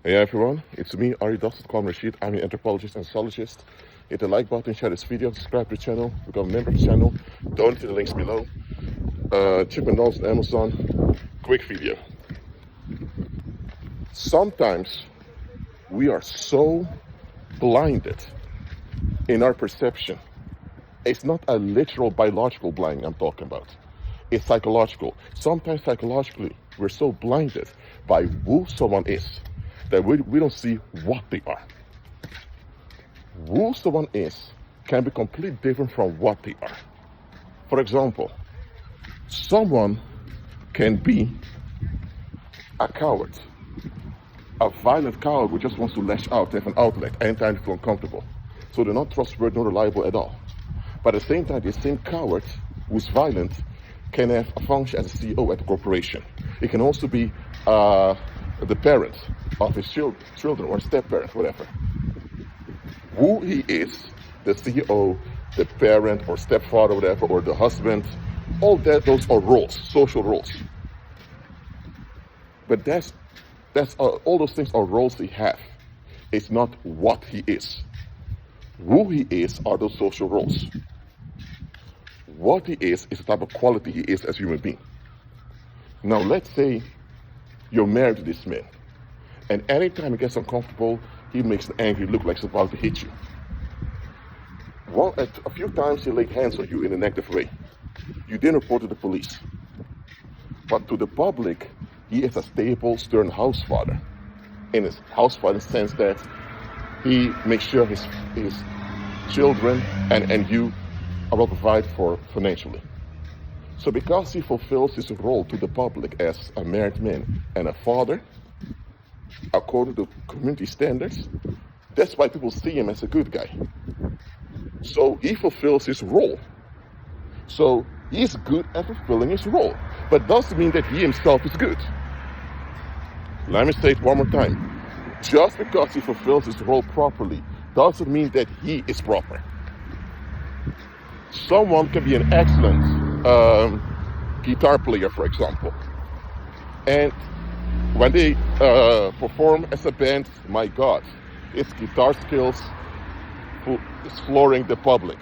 Hey everyone, it's me, Ari Rashid. I'm an anthropologist and sociologist. Hit the like button, share this video, subscribe to the channel, become a member of the channel, donate to the links below. Check my notes on Amazon. Quick video. Sometimes we are so blinded in our perception. It's not a literal biological blinding I'm talking about. It's psychological. Sometimes psychologically, we're so blinded by who someone is that we don't see what they are. Who someone is can be completely different from what they are. For example, someone can be a coward, a violent coward who just wants to lash out, have an outlet anytime they feel uncomfortable. So they're not trustworthy, not reliable at all. But at the same time, the same coward who's violent can have a function as a CEO at a corporation. It can also be the parent of his children or step-parent, whatever. Who he is, the CEO, the parent or stepfather, whatever, or the husband, all that, those are roles, social roles. But that's all those things are roles he have. It's not what he is. Who he is are those social roles. What he is the type of quality he is as a human being. Now, let's say you're married to this man, and anytime he gets uncomfortable, he makes an angry look like he's about to hit you. A few times he laid hands on you in a negative way. You didn't report to the police. But to the public, he is a stable, stern house father. In his house father sense that he makes sure his children and you are well provided for financially. So because he fulfills his role to the public as a married man and a father, according to community standards, that's why people see him as a good guy. So he fulfills his role. So he's good at fulfilling his role, but doesn't mean that he himself is good. Let me say it one more time. Just because he fulfills his role properly doesn't mean that he is proper. Someone can be an excellent guitar player, for example, and when they perform as a band, my God, his guitar skills is flooring the public.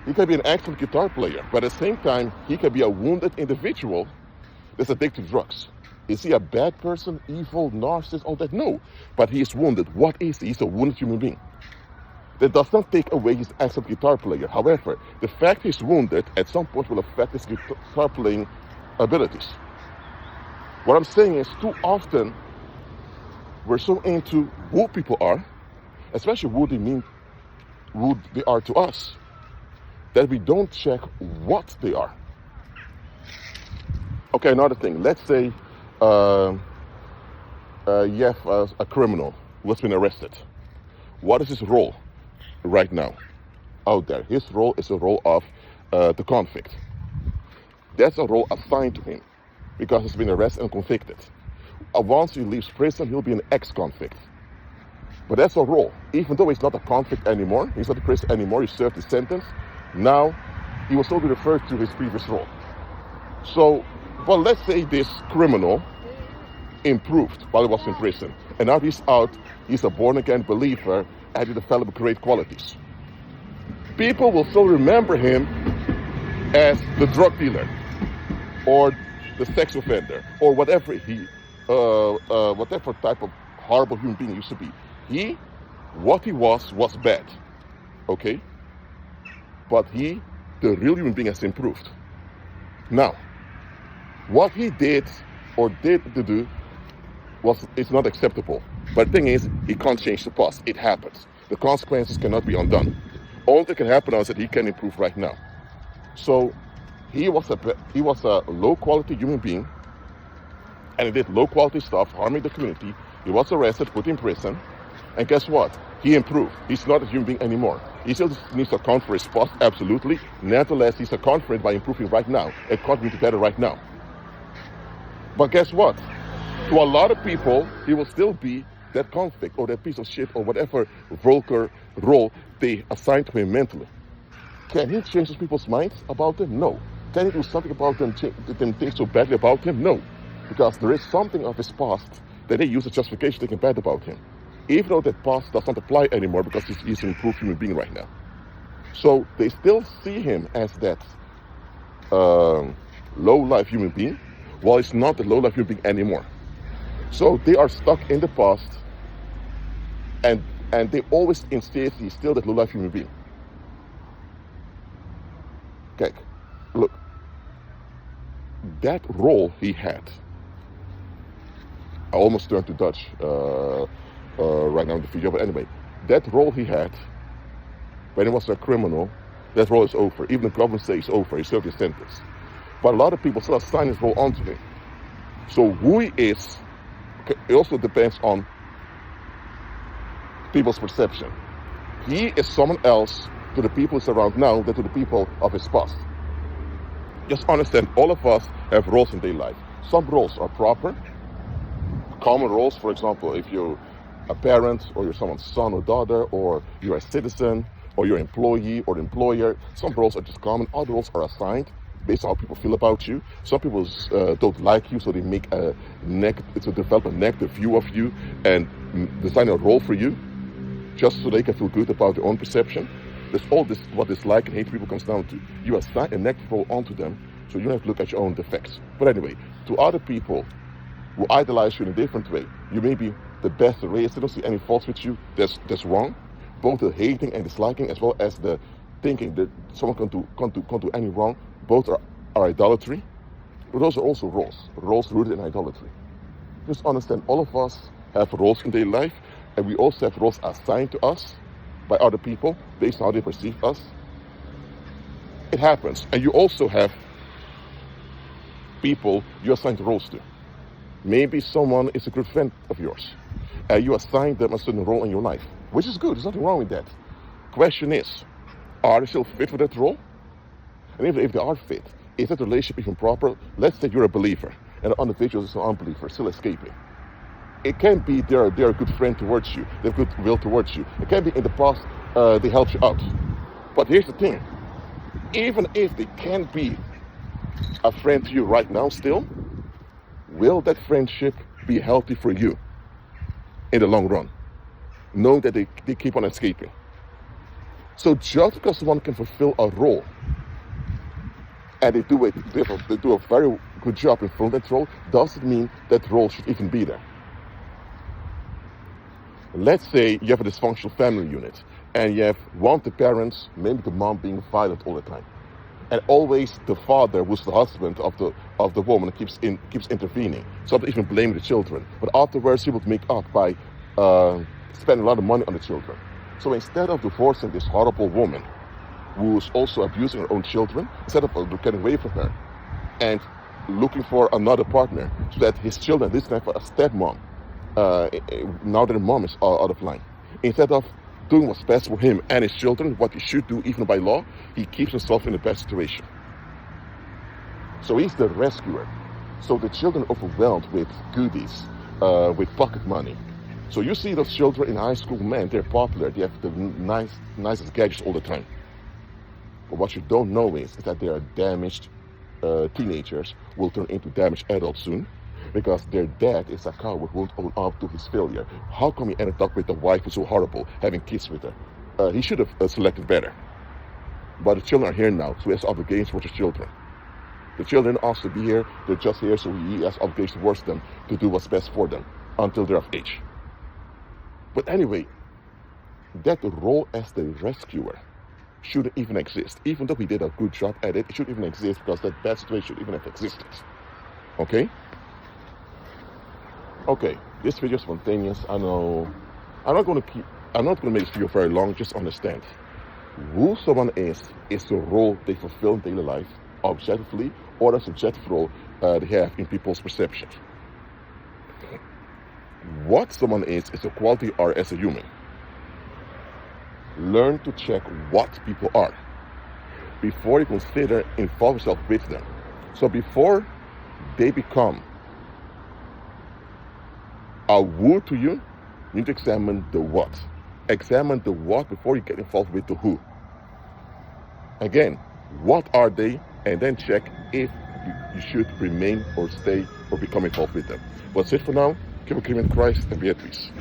He can be an excellent guitar player, but at the same time, he can be a wounded individual that's addicted to drugs. Is he a bad person, evil, narcissist, all that? No, but he is wounded. What is he? He's a wounded human being. That does not take away his excellent guitar player. However, the fact he's wounded at some point will affect his guitar playing abilities. What I'm saying is, too often, we're so into who people are, especially who they are to us, that we don't check what they are. Okay, another thing. Let's say you have a criminal who has been arrested. What is his role right now out there? His role is a role of the convict. That's a role assigned to him because he's been arrested and convicted. Once he leaves prison, he'll be an ex-convict. But that's a role. Even though he's not a convict anymore, he's not in prison anymore, he served his sentence, now he will still be referred to his previous role. So, well, let's say this criminal improved while he was in prison, and now he's out, he's a born-again believer, and he developed great qualities. People will still remember him as the drug dealer, or the sex offender, or whatever whatever type of horrible human being he used to be. What he was bad, okay? But the real human being has improved. Now, what he did or did to do is not acceptable. But the thing is, he can't change the past. It happens. The consequences cannot be undone. All that can happen now is that he can improve right now. So he was a low-quality human being, and he did low-quality stuff, harming the community. He was arrested, put in prison, and guess what? He improved. He's not a human being anymore. He still needs to account for his past, absolutely. Nevertheless, he's account for it by improving right now and contributing better right now. But guess what? To a lot of people, he will still be that convict or that piece of shit or whatever vulgar role they assign to him mentally. Can he change those people's minds about him? No. Can he do something about them, that them think so badly about him? No. Because there is something of his past that they use as justification to think bad about him, even though that past does not apply anymore because he's an improved human being right now. So they still see him as that low-life human being, while he's not a low-life human being anymore. So they are stuck in the past, and they always insist he's still that low-life human being. Kijk, look, that role he had, I almost turned to Dutch right now in the video, but anyway, that role he had when he was a criminal, that role is over. Even the government says it's over, he served his sentence. But a lot of people still assign his role onto him. So who he is, it also depends on people's perception. He is someone else to the people who's around now than to the people of his past. Just understand, all of us have roles in daily life. Some roles are proper, common roles. For example, if you're a parent, or you're someone's son or daughter, or you're a citizen, or you're an employee or an employer, some roles are just common. Other roles are assigned based on how people feel about you. Some people don't like you, so they make develop a negative view of you and design a role for you, just so they can feel good about their own perception. That's all this, what dislike and hate people comes down to. You assign a negative role onto them, so you don't have to look at your own defects. But anyway, to other people who idolize you in a different way, you may be the best race. They don't see any faults with you. That's wrong. Both the hating and disliking, as well as the thinking that someone can't do any wrong, both are idolatry. But those are also roles rooted in idolatry. Just understand, all of us have roles in daily life, and we also have roles assigned to us by other people based on how they perceive us. It happens. And you also have people you assign roles to. Maybe someone is a good friend of yours, and you assign them a certain role in your life, which is good. There's nothing wrong with that. Question is, are they still fit for that role? And if they are fit, is that relationship even proper? Let's say you're a believer, and the individual is an unbeliever, still escaping. It can be they're a good friend towards you, they have goodwill towards you. It can be in the past they helped you out. But here's the thing, even if they can be a friend to you right now still, will that friendship be healthy for you in the long run? Know that they keep on escaping. So just because someone can fulfill a role, and they do a very good job in fulfilling that role, doesn't mean that role should even be there. Let's say you have a dysfunctional family unit, and you have one of the parents, maybe the mom, being violent all the time, and always the father, who's the husband of the woman, keeps intervening. Some even blame the children, but afterwards he would make up by spending a lot of money on the children. So instead of divorcing this horrible woman, who's also abusing her own children, instead of getting away from her and looking for another partner, so that his children this time have a stepmom, now that the mom is out of line, instead of doing what's best for him and his children, what he should do even by law, he keeps himself in the best situation. So he's the rescuer. So the children are overwhelmed with goodies, with pocket money. So you see those children in high school, man, they're popular, they have the nicest gadgets all the time. But what you don't know is that they are damaged teenagers, will turn into damaged adults soon, because their dad is a coward who won't own up to his failure. How come he ended up with a wife who's so horrible, having kids with her? He should have selected better. But the children are here now, so he has obligations towards the children. The children asked to be here, they're just here, so he has obligations towards them to do what's best for them until they're of age. But anyway, that role as the rescuer shouldn't even exist. Even though he did a good job at it, it shouldn't even exist, because that bad situation should even have existed. Okay? Okay, this video is spontaneous. I know. I'm not going to make this video very long. Just understand, who someone is the role they fulfill in daily life, objectively, or the subjective role they have in people's perceptions. What someone is a quality you are as a human. Learn to check what people are before you consider involve yourself with them. So before they become a who to you, you need to examine the what. Examine the what before you get involved with the who. Again, what are they? And then check if you should remain or stay or become involved with them. Well, that's it for now. Keep a in Christ and be at peace.